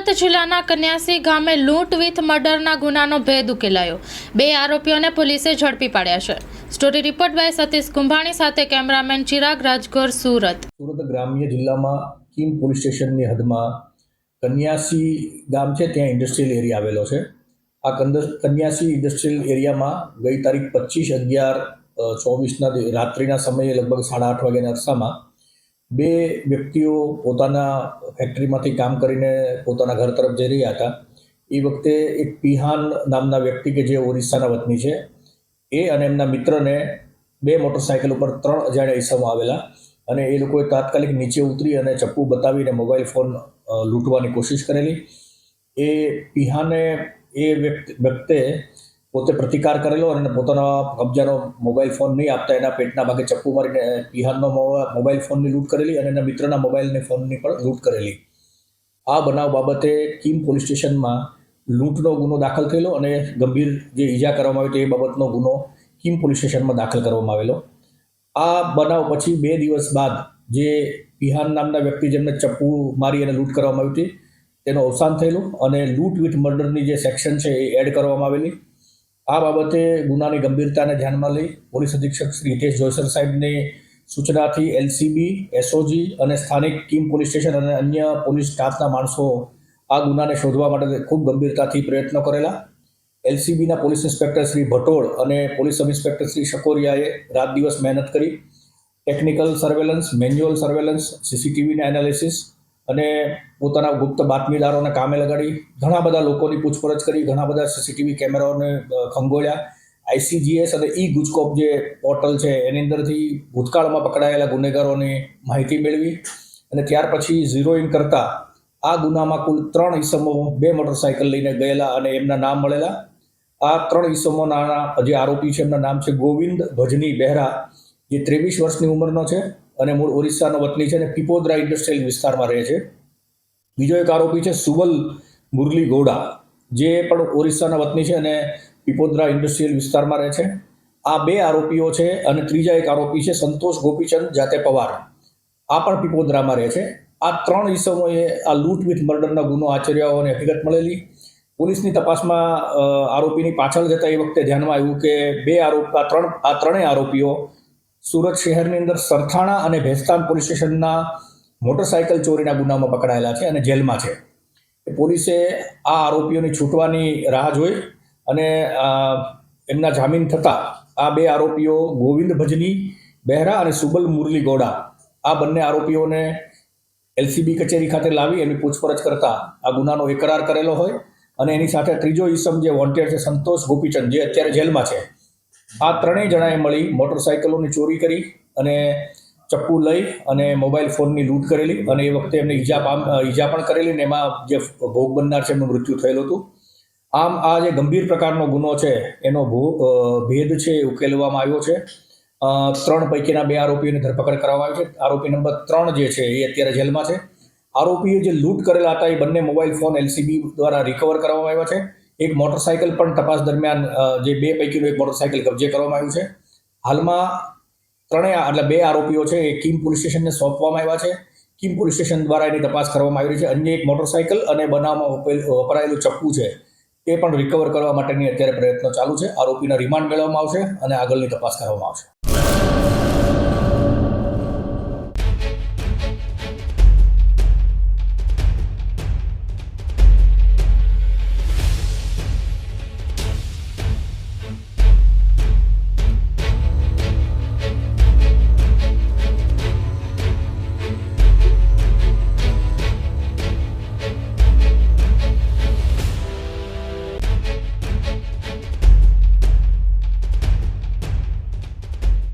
સુરત જિલ્લાના કન્યાસી ગામે લૂંટ વિથ મર્ડરના ગુનાનો ભેદ ઉકેલાયો। 2 આરોપીઓને પોલીસે ઝડપી પાડ્યા છે। Story report by Satish Kumbhani સાથે કેમેરામેન ચિરાગ રાજગોર, સુરત। સુરત ગ્રામ્ય જિલ્લામાં કીમ પોલીસ સ્ટેશનની હદમાં કન્યાસી ગામ છે, ત્યાં ઇન્ડસ્ટ્રીયલ એરિયા આવેલો છે। આ કન્યાસી ઇન્ડસ્ટ્રીયલ એરિયામાં ગઈ તારીખ 25/11/24 રાત્રિના સમયે લગભગ 8:30 વાગ્યાના અરસામાં 2 વ્યક્તિઓ પોતાના ફેક્ટરીમાંથી કામ કરીને પોતાના ઘર તરફ જઈ રહ્યા હતા। એ વખતે એક પિહાન નામના વ્યક્તિ કે જે ઓરિસ્સાના વતની છે, એ અને એમના મિત્રને 2 મોટરસાઇકલ ઉપર 3 અજાણ્યા ઈસમો આવેલા અને એ લોકોએ તાત્કાલિક નીચે ઉતરી અને ચપ્પુ બતાવીને મોબાઈલ ફોન લૂંટવાની કોશિશ કરેલી। એ પિહાને એ વ્યક્તિએ પોતે પ્રતિકાર કરેલો અને પોતાના કબજાનો મોબાઈલ ફોન નહીં આપતા એના પેટના ભાગે ચપ્પુ મારીને પિહાનનો મોબાઈલ ફોનની લૂંટ કરેલી અને એના મિત્રના મોબાઈલની ફોનની પણ લૂંટ કરેલી। આ બનાવ બાબતે કીમ પોલીસ સ્ટેશનમાં લૂંટનો ગુનો દાખલ થયેલો અને ગંભીર જે ઈજા કરવામાં આવી તે બાબતનો ગુનો કીમ પોલીસ સ્ટેશનમાં દાખલ કરવામાં આવેલો। આ બનાવ પછી 2 દિવસ બાદ જે પિહાન નામના વ્યક્તિ જેમને ચપ્પુ મારી અને લૂંટ કરવામાં આવી હતી તેનું અવસાન થયેલું અને લૂંટ વિથ મર્ડરની જે સેક્શન છે એ એડ કરવામાં આવેલી। આ બાબતે ગુનાની ગંભીરતાને ધ્યાનમાં લઈ પોલીસ અધિક્ષક શ્રી હિતેશ જોયસર સાહેબની સૂચનાથી એલસીબી, એસઓજી અને સ્થાનિક કીમ પોલીસ સ્ટેશન અને અન્ય પોલીસ સ્ટાફના માણસો આ ગુનાને શોધવા માટે ખૂબ ગંભીરતાથી પ્રયત્નો કરેલા। એલસીબીના પોલીસ ઇન્સ્પેક્ટર શ્રી ભટોળ અને પોલીસ સબ ઇન્સ્પેક્ટર શ્રી શકોરિયાએ રાત દિવસ મહેનત કરી ટેકનિકલ સર્વેલન્સ, મેન્યુઅલ સર્વેલન્સ, સીસીટીવીના એનાલિસિસ અને પોતાના ગુપ્ત બાતમીદારોને કામે લગાડી ઘણા બધા લોકોની પૂછપરછ કરી, ઘણા બધા સીસીટીવી કેમેરાઓને ખંગોળ્યા। આઈસીજીએસ અને ઈ ગુજકોપ જે પોર્ટલ છે એની અંદરથી ભૂતકાળમાં પકડાયેલા ગુનેગારોની માહિતી મેળવી અને ત્યાર પછી ઝીરોઇન કરતા આ ગુનામાં કુલ 3 ઈસમો 2 મોટરસાઇકલ લઈને ગયેલા અને એમના નામ મળેલા। આ 3 ઈસમોના જે આરોપી છે એમના નામ છે ગોવિંદ ભજની બહેરા, જે 23 વર્ષની ઉંમરનો છે અને મૂળ ઓરિસ્સાનો વતની છે અને પીપોદરા ઇન્ડસ્ટ્રીયલ વિસ્તારમાં રહે છે। બીજો એક આરોપી છે સુબલ મુરલી ગૌડા, જે પણ ઓરિસ્સાના વતની છે અને પીપોદરા ઇન્ડસ્ટ્રીયલ વિસ્તારમાં રહે છે। આ 2 આરોપીઓ છે અને ત્રીજા એક આરોપી છે સંતોષ ગોપીચંદ જાતે પવાર, આ પણ પીપોદરામાં રહે છે। આ 3 ઈસમોએ આ લૂંટ વિથ મર્ડરના ગુનો આચર્યા હોવાની હકીકત મળેલી। પોલીસની તપાસમાં આરોપીની પાછળ જતા એ વખતે ધ્યાનમાં આવ્યું કે આ ત્રણેય આરોપીઓ સુરત શહેરની અંદર સરથાણા અને ભેસ્તાન પોલીસ સ્ટેશનના મોટરસાઇકલ ચોરીના ગુનામાં પકડાયેલા છે અને જેલમાં છે। પોલીસે આ આરોપીઓની છૂટવાની રાહ જોઈ અને એમના જામીન થતાં આ 2 આરોપીઓ ગોવિંદ ભજની બહેરા અને સુબલ મુરલી ગૌડા, આ બંને આરોપીઓને એલસીબી કચેરી ખાતે લાવી એની પૂછપરછ કરતા આ ગુનાનો એકરાર કરેલો હોય અને એની સાથે ત્રીજો ઈસમ જે વોન્ટેડ છે સંતોષ ગોપીચંદ, જે અત્યારે જેલમાં છે, આ 3 જણાએ મળી મોટરસાઇકલોની ચોરી કરી અને ચપ્પુ લઈ અને મોબાઈલ ફોનની લૂંટ કરેલી અને એ વખતે એમને ઈજા પણ કરેલી ને એમાં જે ભોગ બનનાર છે એમનું મૃત્યુ થયેલું હતું। આમ આ જે ગંભીર પ્રકારનો ગુનો છે એનો ભેદ છે એ ઉકેલવામાં આવ્યો છે। 3 પૈકીના 2 આરોપીઓની ધરપકડ કરવામાં આવી છે। આરોપી નંબર 3 જે છે એ અત્યારે જેલમાં છે। આરોપીએ જે લૂંટ કરેલા હતા એ બંને મોબાઈલ ફોન એલસીબી દ્વારા રિકવર કરવામાં આવ્યા છે। એક મોટરસાઇકલ પણ તપાસ દરમિયાન જે 2 પૈકીનું એક મોટરસાઇકલ કબજે કરવામાં આવ્યું છે। હાલમાં 2 આરોપીઓ છે એ કીમ પોલીસ સ્ટેશનને સોંપવામાં આવ્યા છે। કીમ પોલીસ સ્ટેશન દ્વારા એની તપાસ કરવામાં આવી રહી છે। અન્ય એક મોટરસાઇકલ અને બનાવમાં વપરાયેલું ચપ્પુ છે તે પણ રિકવર કરવા માટેની અત્યારે પ્રયત્નો ચાલુ છે। આરોપીના રિમાન્ડ મેળવવામાં આવશે અને આગળની તપાસ કરવામાં આવશે।